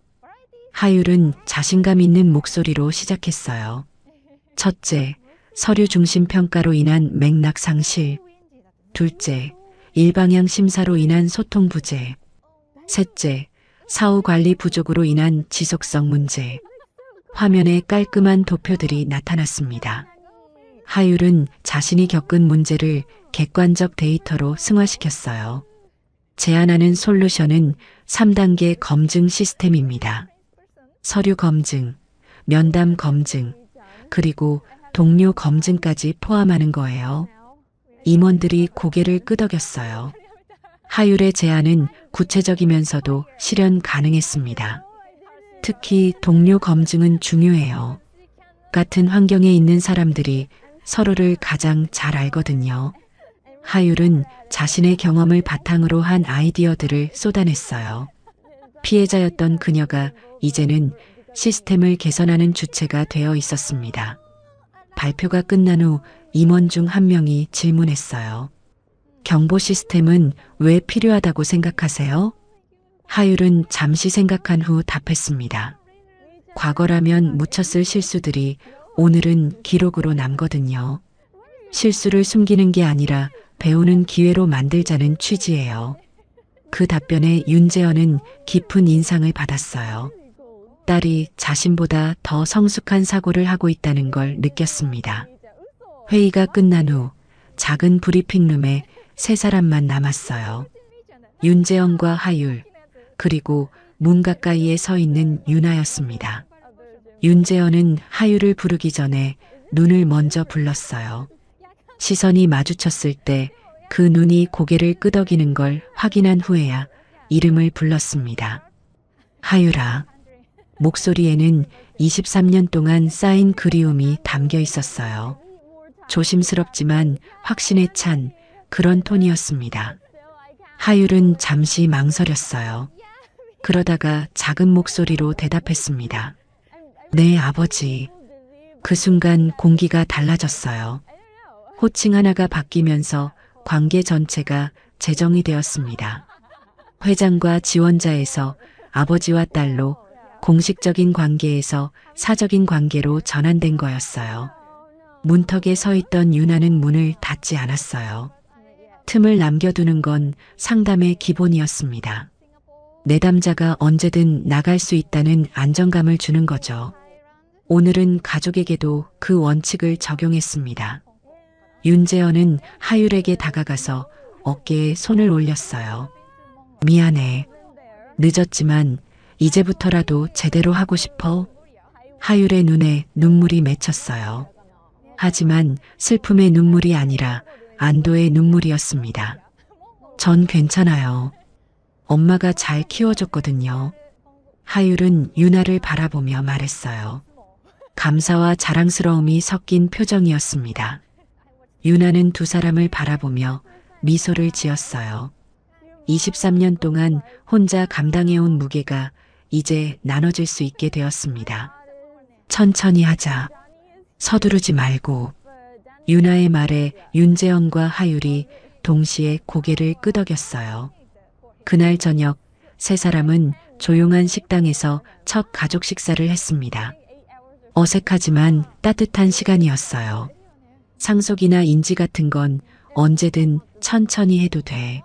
하율은 자신감 있는 목소리로 시작했어요. 첫째, 서류 중심 평가로 인한 맥락 상실. 둘째, 일방향 심사로 인한 소통 부재. 셋째, 사후 관리 부족으로 인한 지속성 문제. 화면에 깔끔한 도표들이 나타났습니다. 하율은 자신이 겪은 문제를 객관적 데이터로 승화시켰어요. 제안하는 솔루션은 3단계 검증 시스템입니다. 서류 검증, 면담 검증, 그리고 동료 검증까지 포함하는 거예요. 임원들이 고개를 끄덕였어요. 하율의 제안은 구체적이면서도 실현 가능했습니다. 특히 동료 검증은 중요해요. 같은 환경에 있는 사람들이 서로를 가장 잘 알거든요. 하율은 자신의 경험을 바탕으로 한 아이디어들을 쏟아냈어요. 피해자였던 그녀가 이제는 시스템을 개선하는 주체가 되어 있었습니다. 발표가 끝난 후 임원 중 한 명이 질문했어요. 경보 시스템은 왜 필요하다고 생각하세요? 하율은 잠시 생각한 후 답했습니다. 과거라면 묻혔을 실수들이 오늘은 기록으로 남거든요. 실수를 숨기는 게 아니라 배우는 기회로 만들자는 취지예요. 그 답변에 윤재현은 깊은 인상을 받았어요. 딸이 자신보다 더 성숙한 사고를 하고 있다는 걸 느꼈습니다. 회의가 끝난 후 작은 브리핑룸에 3사람만 남았어요. 윤재현과 하율, 그리고 문 가까이에 서 있는 유나였습니다. 윤재현은 하율을 부르기 전에 눈을 먼저 불렀어요. 시선이 마주쳤을 때 그 눈이 고개를 끄덕이는 걸 확인한 후에야 이름을 불렀습니다. 하율아. 목소리에는 23년 동안 쌓인 그리움이 담겨 있었어요. 조심스럽지만 확신에 찬 그런 톤이었습니다. 하율은 잠시 망설였어요. 그러다가 작은 목소리로 대답했습니다. 네, 아버지. 그 순간 공기가 달라졌어요. 호칭 하나가 바뀌면서 관계 전체가 재정이 되었습니다. 회장과 지원자에서 아버지와 딸로 공식적인 관계에서 사적인 관계로 전환된 거였어요. 문턱에 서 있던 유나는 문을 닫지 않았어요. 틈을 남겨두는 건 상담의 기본이었습니다. 내담자가 언제든 나갈 수 있다는 안정감을 주는 거죠. 오늘은 가족에게도 그 원칙을 적용했습니다. 윤재현은 하율에게 다가가서 어깨에 손을 올렸어요. 미안해. 늦었지만 이제부터라도 제대로 하고 싶어. 하율의 눈에 눈물이 맺혔어요. 하지만 슬픔의 눈물이 아니라 안도의 눈물이었습니다. 전 괜찮아요. 엄마가 잘 키워줬거든요. 하율은 유나를 바라보며 말했어요. 감사와 자랑스러움이 섞인 표정이었습니다. 유나는 두 사람을 바라보며 미소를 지었어요. 23년 동안 혼자 감당해온 무게가 이제 나눠질 수 있게 되었습니다. 천천히 하자. 서두르지 말고. 유나의 말에 윤재현과 하율이 동시에 고개를 끄덕였어요. 그날 저녁 세 사람은 조용한 식당에서 첫 가족 식사를 했습니다. 어색하지만 따뜻한 시간이었어요. 상속이나 인지 같은 건 언제든 천천히 해도 돼.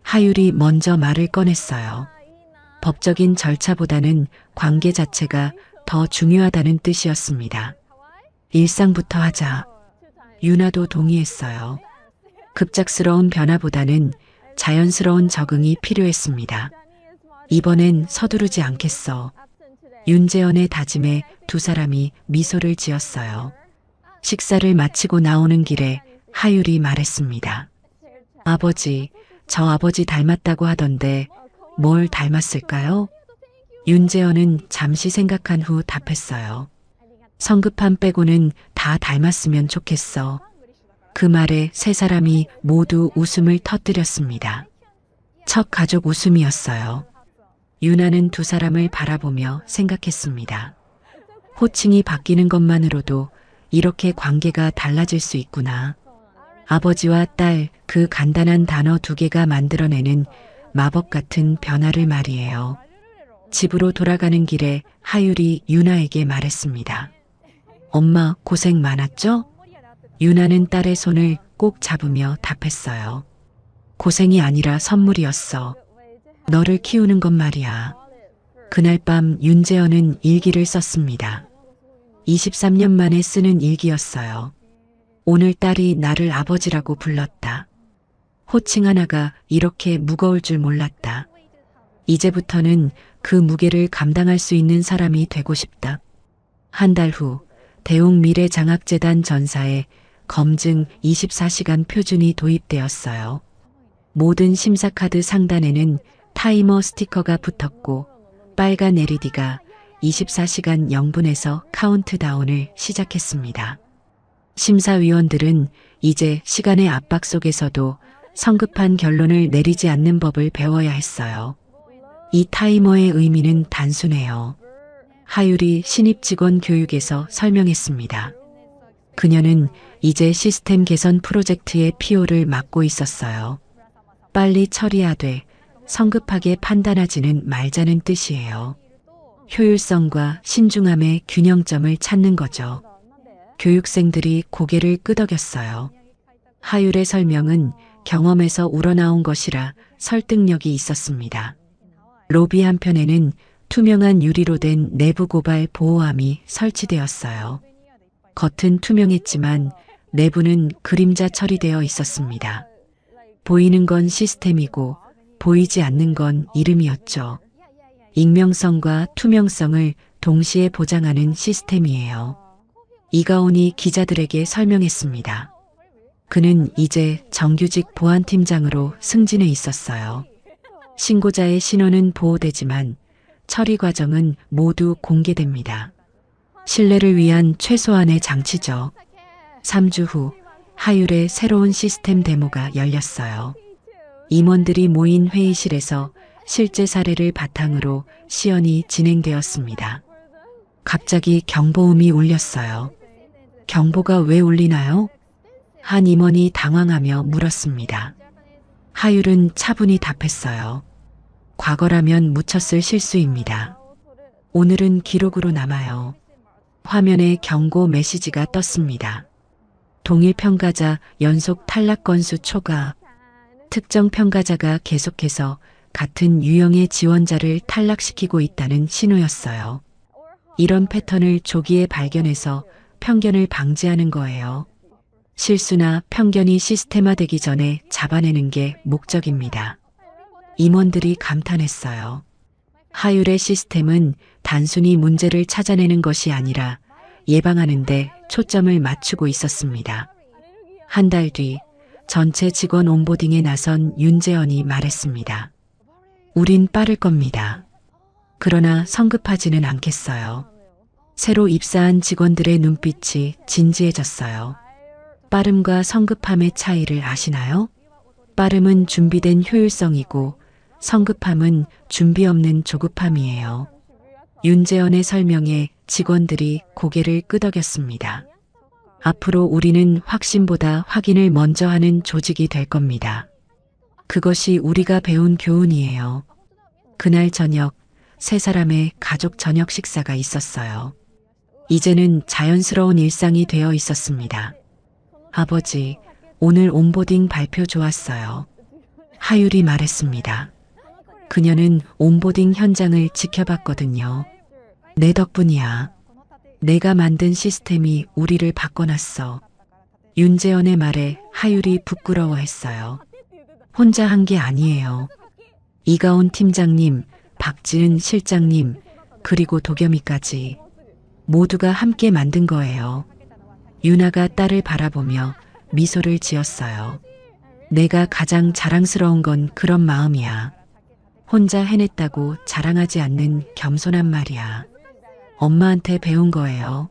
하율이 먼저 말을 꺼냈어요. 법적인 절차보다는 관계 자체가 더 중요하다는 뜻이었습니다. 일상부터 하자. 유나도 동의했어요. 급작스러운 변화보다는 자연스러운 적응이 필요했습니다. 이번엔 서두르지 않겠어. 윤재현의 다짐에 두 사람이 미소를 지었어요. 식사를 마치고 나오는 길에 하율이 말했습니다. 아버지, 저 아버지 닮았다고 하던데 뭘 닮았을까요? 윤재현은 잠시 생각한 후 답했어요. 성급함 빼고는 다 닮았으면 좋겠어. 그 말에 세 사람이 모두 웃음을 터뜨렸습니다. 첫 가족 웃음이었어요. 유나는 두 사람을 바라보며 생각했습니다. 호칭이 바뀌는 것만으로도 이렇게 관계가 달라질 수 있구나. 아버지와 딸, 그 간단한 단어 두 개가 만들어내는 마법 같은 변화를 말이에요. 집으로 돌아가는 길에 하율이 유나에게 말했습니다. 엄마 고생 많았죠? 유나는 딸의 손을 꼭 잡으며 답했어요. 고생이 아니라 선물이었어. 너를 키우는 것 말이야. 그날 밤 윤재현은 일기를 썼습니다. 23년 만에 쓰는 일기였어요. 오늘 딸이 나를 아버지라고 불렀다. 호칭 하나가 이렇게 무거울 줄 몰랐다. 이제부터는 그 무게를 감당할 수 있는 사람이 되고 싶다. 한 달 후 대웅미래장학재단 전사에 검증 24시간 표준이 도입되었어요. 모든 심사카드 상단에는 타이머 스티커가 붙었고 빨간 LED가 24시간 0분에서 카운트다운을 시작했습니다. 심사위원들은 이제 시간의 압박 속에서도 성급한 결론을 내리지 않는 법을 배워야 했어요. 이 타이머의 의미는 단순해요. 하율이 신입 직원 교육에서 설명했습니다. 그녀는 이제 시스템 개선 프로젝트의 PO를 맡고 있었어요. 빨리 처리하되 성급하게 판단하지는 말자는 뜻이에요. 효율성과 신중함의 균형점을 찾는 거죠. 교육생들이 고개를 끄덕였어요. 하율의 설명은 경험에서 우러나온 것이라 설득력이 있었습니다. 로비 한편에는 투명한 유리로 된 내부 고발 보호함이 설치되었어요. 겉은 투명했지만 내부는 그림자 처리되어 있었습니다. 보이는 건 시스템이고 보이지 않는 건 이름이었죠. 익명성과 투명성을 동시에 보장하는 시스템이에요. 이가온이 기자들에게 설명했습니다. 그는 이제 정규직 보안팀장으로 승진해 있었어요. 신고자의 신원은 보호되지만 처리 과정은 모두 공개됩니다. 신뢰를 위한 최소한의 장치죠. 3주 후 하율의 새로운 시스템 데모가 열렸어요. 임원들이 모인 회의실에서 실제 사례를 바탕으로 시연이 진행되었습니다. 갑자기 경보음이 울렸어요. 경보가 왜 울리나요? 한 임원이 당황하며 물었습니다. 하율은 차분히 답했어요. 과거라면 묻혔을 실수입니다. 오늘은 기록으로 남아요. 화면에 경고 메시지가 떴습니다. 동일 평가자 연속 탈락 건수 초과. 특정 평가자가 계속해서 같은 유형의 지원자를 탈락시키고 있다는 신호였어요. 이런 패턴을 조기에 발견해서 편견을 방지하는 거예요. 실수나 편견이 시스템화되기 전에 잡아내는 게 목적입니다. 임원들이 감탄했어요. 하율의 시스템은 단순히 문제를 찾아내는 것이 아니라 예방하는 데 초점을 맞추고 있었습니다. 한 달 뒤 전체 직원 온보딩에 나선 윤재현이 말했습니다. 우린 빠를 겁니다. 그러나 성급하지는 않겠어요. 새로 입사한 직원들의 눈빛이 진지해졌어요. 빠름과 성급함의 차이를 아시나요? 빠름은 준비된 효율성이고 성급함은 준비 없는 조급함이에요. 윤재현의 설명에 직원들이 고개를 끄덕였습니다. 앞으로 우리는 확신보다 확인을 먼저 하는 조직이 될 겁니다. 그것이 우리가 배운 교훈이에요. 그날 저녁, 세 사람의 가족 저녁 식사가 있었어요. 이제는 자연스러운 일상이 되어 있었습니다. 아버지, 오늘 온보딩 발표 좋았어요. 하율이 말했습니다. 그녀는 온보딩 현장을 지켜봤거든요. 내 덕분이야. 내가 만든 시스템이 우리를 바꿔놨어. 윤재현의 말에 하율이 부끄러워했어요. 혼자 한 게 아니에요. 이가온 팀장님, 박지은 실장님, 그리고 도겸이까지 모두가 함께 만든 거예요. 유나가 딸을 바라보며 미소를 지었어요. 내가 가장 자랑스러운 건 그런 마음이야. 혼자 해냈다고 자랑하지 않는 겸손한 말이야. 엄마한테 배운 거예요.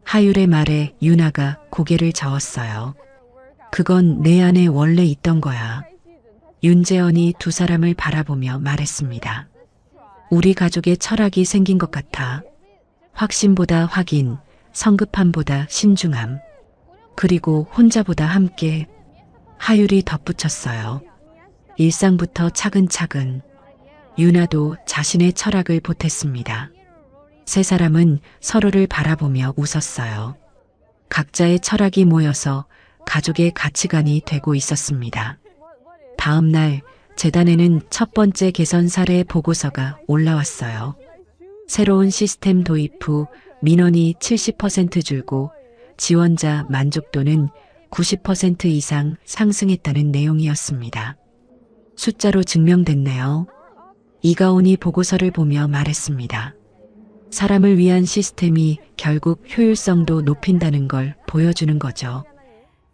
하율의 말에 유나가 고개를 저었어요. 그건 내 안에 원래 있던 거야. 윤재현이 두 사람을 바라보며 말했습니다. 우리 가족의 철학이 생긴 것 같아. 확신보다 확인, 성급함보다 신중함, 그리고 혼자보다 함께. 하율이 덧붙였어요. 일상부터 차근차근. 유나도 자신의 철학을 보탰습니다. 세 사람은 서로를 바라보며 웃었어요. 각자의 철학이 모여서 가족의 가치관이 되고 있었습니다. 다음 날 재단에는 첫 번째 개선 사례 보고서가 올라왔어요. 새로운 시스템 도입 후 민원이 70% 줄고 지원자 만족도는 90% 이상 상승했다는 내용이었습니다. 숫자로 증명됐네요. 이가온이 보고서를 보며 말했습니다. 사람을 위한 시스템이 결국 효율성도 높인다는 걸 보여주는 거죠.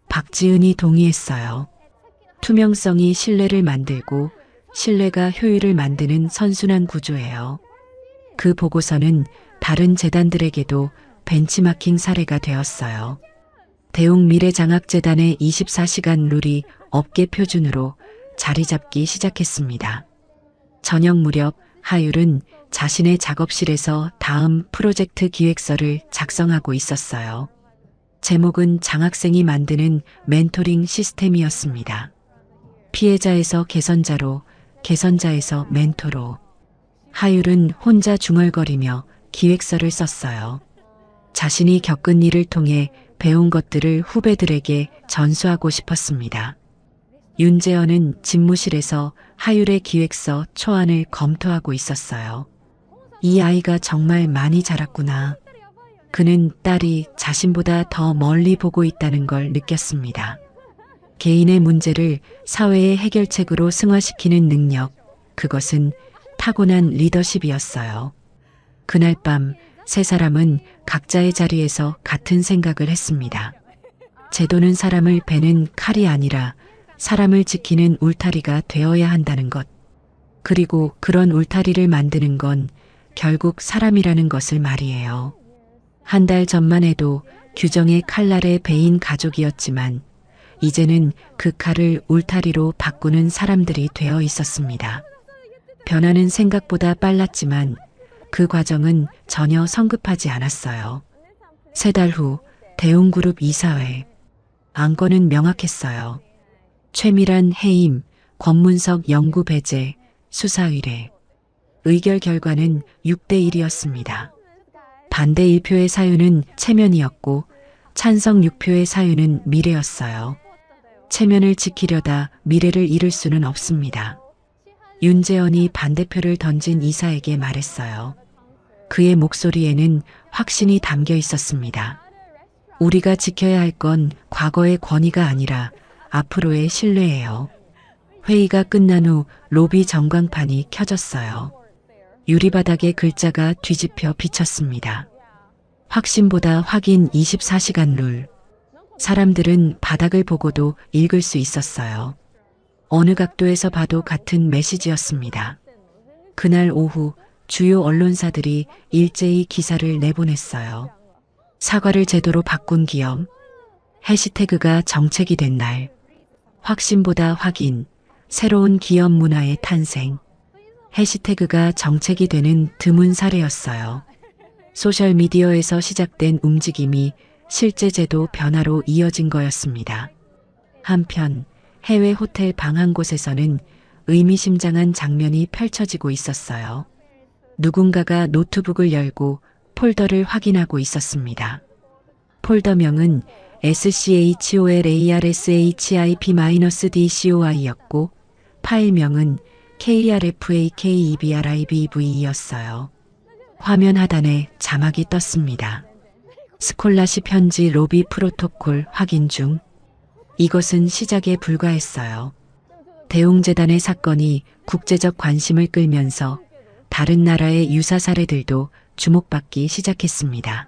박지은이 동의했어요. 투명성이 신뢰를 만들고 신뢰가 효율을 만드는 선순환 구조예요. 그 보고서는 다른 재단들에게도 벤치마킹 사례가 되었어요. 대웅미래장학재단의 24시간 룰이 업계 표준으로 자리 잡기 시작했습니다. 저녁 무렵 하율은 자신의 작업실에서 다음 프로젝트 기획서를 작성하고 있었어요. 제목은 장학생이 만드는 멘토링 시스템이었습니다. 피해자에서 개선자로, 개선자에서 멘토로. 하율은 혼자 중얼거리며 기획서를 썼어요. 자신이 겪은 일을 통해 배운 것들을 후배들에게 전수하고 싶었습니다. 윤재현은 집무실에서 하율의 기획서 초안을 검토하고 있었어요. 이 아이가 정말 많이 자랐구나. 그는 딸이 자신보다 더 멀리 보고 있다는 걸 느꼈습니다. 개인의 문제를 사회의 해결책으로 승화시키는 능력, 그것은 타고난 리더십이었어요. 그날 밤 세 사람은 각자의 자리에서 같은 생각을 했습니다. 제도는 사람을 베는 칼이 아니라 사람을 지키는 울타리가 되어야 한다는 것. 그리고 그런 울타리를 만드는 건 결국 사람이라는 것을 말이에요. 한 달 전만 해도 규정의 칼날에 베인 가족이었지만 이제는 그 칼을 울타리로 바꾸는 사람들이 되어 있었습니다. 변화는 생각보다 빨랐지만 그 과정은 전혀 성급하지 않았어요. 3달 후 대웅그룹 이사회. 안건은 명확했어요. 최밀한 해임, 권문석 연구 배제, 수사 의뢰. 의결 결과는 6대 1이었습니다. 반대 1표의 사유는 체면이었고 찬성 6표의 사유는 미래였어요. 체면을 지키려다 미래를 잃을 수는 없습니다. 윤재원이 반대표를 던진 이사에게 말했어요. 그의 목소리에는 확신이 담겨 있었습니다. 우리가 지켜야 할 건 과거의 권위가 아니라 앞으로의 신뢰예요. 회의가 끝난 후 로비 전광판이 켜졌어요. 유리바닥에 글자가 뒤집혀 비쳤습니다. 확신보다 확인 24시간 룰. 사람들은 바닥을 보고도 읽을 수 있었어요. 어느 각도에서 봐도 같은 메시지였습니다. 그날 오후 주요 언론사들이 일제히 기사를 내보냈어요. 사과를 제도로 바꾼 기업. 해시태그가 정책이 된 날. 확신보다 확인. 새로운 기업 문화의 탄생. 해시태그가 정책이 되는 드문 사례였어요. 소셜미디어에서 시작된 움직임이 실제 제도 변화로 이어진 거였습니다. 한편 해외 호텔 방 한 곳에서는 의미심장한 장면이 펼쳐지고 있었어요. 누군가가 노트북을 열고 폴더를 확인하고 있었습니다. 폴더명은 SCHOLARSHIP-DCOI였고 파일명은 KRFAKEBRIBV였어요. 화면 하단에 자막이 떴습니다. 스콜라십 현지 로비 프로토콜 확인 중. 이것은 시작에 불과했어요. 대웅재단의 사건이 국제적 관심을 끌면서 다른 나라의 유사 사례들도 주목받기 시작했습니다.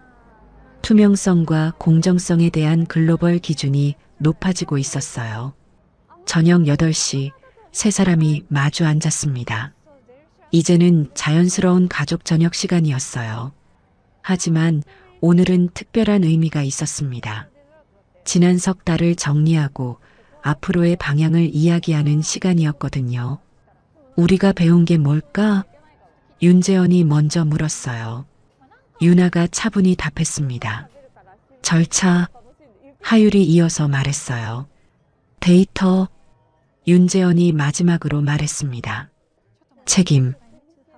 투명성과 공정성에 대한 글로벌 기준이 높아지고 있었어요. 저녁 8시 세 사람이 마주 앉았습니다. 이제는 자연스러운 가족 저녁 시간이었어요. 하지만 오늘은 특별한 의미가 있었습니다. 지난 석 달을 정리하고 앞으로의 방향을 이야기하는 시간이었거든요. 우리가 배운 게 뭘까? 윤재원이 먼저 물었어요. 윤아가 차분히 답했습니다. 절차. 하율이 이어서 말했어요. 데이터. 윤재원이 마지막으로 말했습니다. 책임.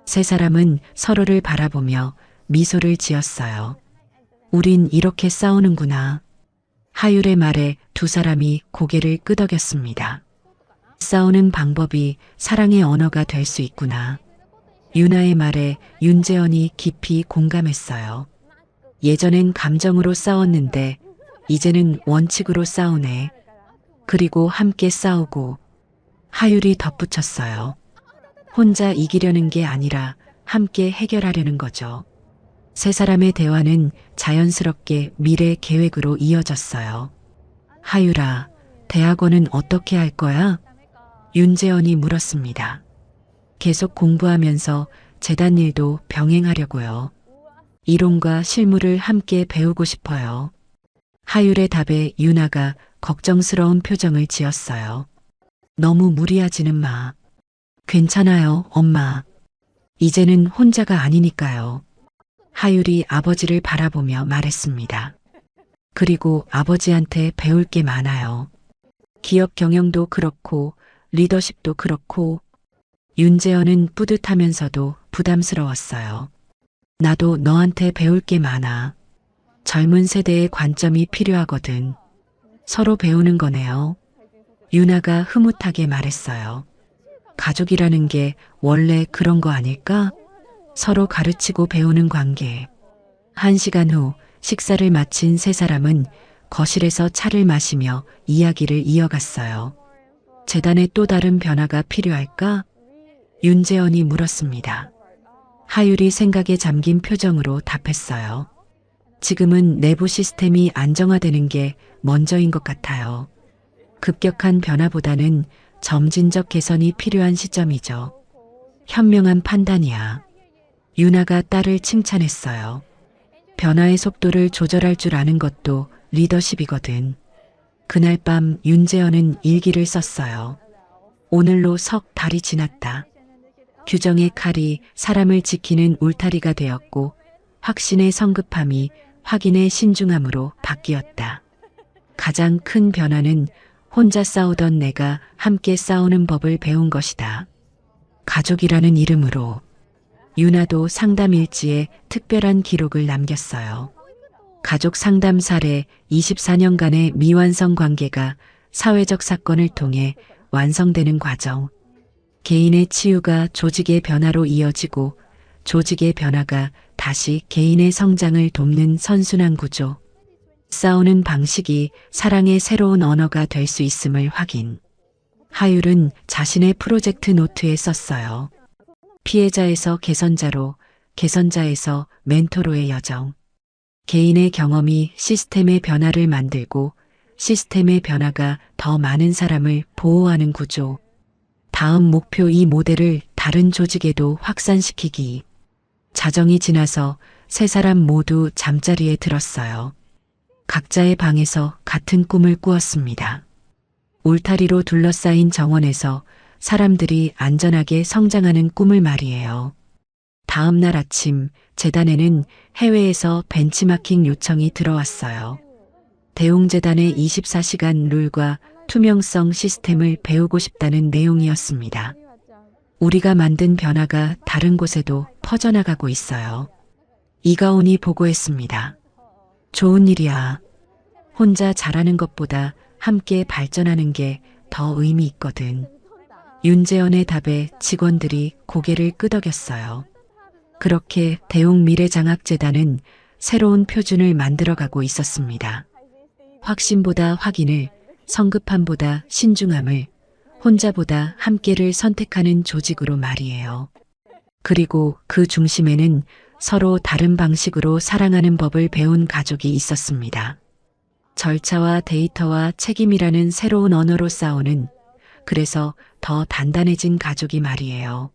세 사람은 서로를 바라보며 미소를 지었어요. 우린 이렇게 싸우는구나. 하율의 말에 두 사람이 고개를 끄덕였습니다. 싸우는 방법이 사랑의 언어가 될 수 있구나. 윤아의 말에 윤재원이 깊이 공감했어요. 예전엔 감정으로 싸웠는데 이제는 원칙으로 싸우네. 그리고 함께 싸우고. 하율이 덧붙였어요. 혼자 이기려는 게 아니라 함께 해결하려는 거죠. 세 사람의 대화는 자연스럽게 미래 계획으로 이어졌어요. 하율아, 대학원은 어떻게 할 거야? 윤재원이 물었습니다. 계속 공부하면서 재단 일도 병행하려고요. 이론과 실무를 함께 배우고 싶어요. 하율의 답에 윤아가 걱정스러운 표정을 지었어요. 너무 무리하지는 마. 괜찮아요, 엄마. 이제는 혼자가 아니니까요. 하율이 아버지를 바라보며 말했습니다. 그리고 아버지한테 배울 게 많아요. 기업 경영도 그렇고 리더십도 그렇고. 윤재원은 뿌듯하면서도 부담스러웠어요. 나도 너한테 배울 게 많아. 젊은 세대의 관점이 필요하거든. 서로 배우는 거네요. 윤아가 흐뭇하게 말했어요. 가족이라는 게 원래 그런 거 아닐까? 서로 가르치고 배우는 관계. 1시간 후 식사를 마친 세 사람은 거실에서 차를 마시며 이야기를 이어갔어요. 재단에 또 다른 변화가 필요할까? 윤재원이 물었습니다. 하율이 생각에 잠긴 표정으로 답했어요. 지금은 내부 시스템이 안정화되는 게 먼저인 것 같아요. 급격한 변화보다는 점진적 개선이 필요한 시점이죠. 현명한 판단이야. 윤아가 딸을 칭찬했어요. 변화의 속도를 조절할 줄 아는 것도 리더십이거든. 그날 밤 윤재원은 일기를 썼어요. 오늘로 석 달이 지났다. 규정의 칼이 사람을 지키는 울타리가 되었고 확신의 성급함이 확인의 신중함으로 바뀌었다. 가장 큰 변화는 혼자 싸우던 내가 함께 싸우는 법을 배운 것이다. 가족이라는 이름으로 윤아도 상담 일지에 특별한 기록을 남겼어요. 가족 상담 사례 24년간의 미완성 관계가 사회적 사건을 통해 완성되는 과정. 개인의 치유가 조직의 변화로 이어지고 조직의 변화가 다시 개인의 성장을 돕는 선순환 구조. 싸우는 방식이 사랑의 새로운 언어가 될 수 있음을 확인. 하율은 자신의 프로젝트 노트에 썼어요. 피해자에서 개선자로, 개선자에서 멘토로의 여정. 개인의 경험이 시스템의 변화를 만들고 시스템의 변화가 더 많은 사람을 보호하는 구조. 다음 목표 이 모델을 다른 조직에도 확산시키기. 자정이 지나서 세 사람 모두 잠자리에 들었어요. 각자의 방에서 같은 꿈을 꾸었습니다. 울타리로 둘러싸인 정원에서 사람들이 안전하게 성장하는 꿈을 말이에요. 다음 날 아침 재단에는 해외에서 벤치마킹 요청이 들어왔어요. 대웅재단의 24시간 룰과 투명성 시스템을 배우고 싶다는 내용이었습니다. 우리가 만든 변화가 다른 곳에도 퍼져나가고 있어요. 이가온이 보고했습니다. 좋은 일이야. 혼자 잘하는 것보다 함께 발전하는 게 더 의미 있거든. 윤재현의 답에 직원들이 고개를 끄덕였어요. 그렇게 대웅미래장학재단은 새로운 표준을 만들어가고 있었습니다. 확신보다 확인을, 성급함보다 신중함을, 혼자보다 함께를 선택하는 조직으로 말이에요. 그리고 그 중심에는 서로 다른 방식으로 사랑하는 법을 배운 가족이 있었습니다. 절차와 데이터와 책임이라는 새로운 언어로 싸우는, 그래서 더 단단해진 가족이 말이에요.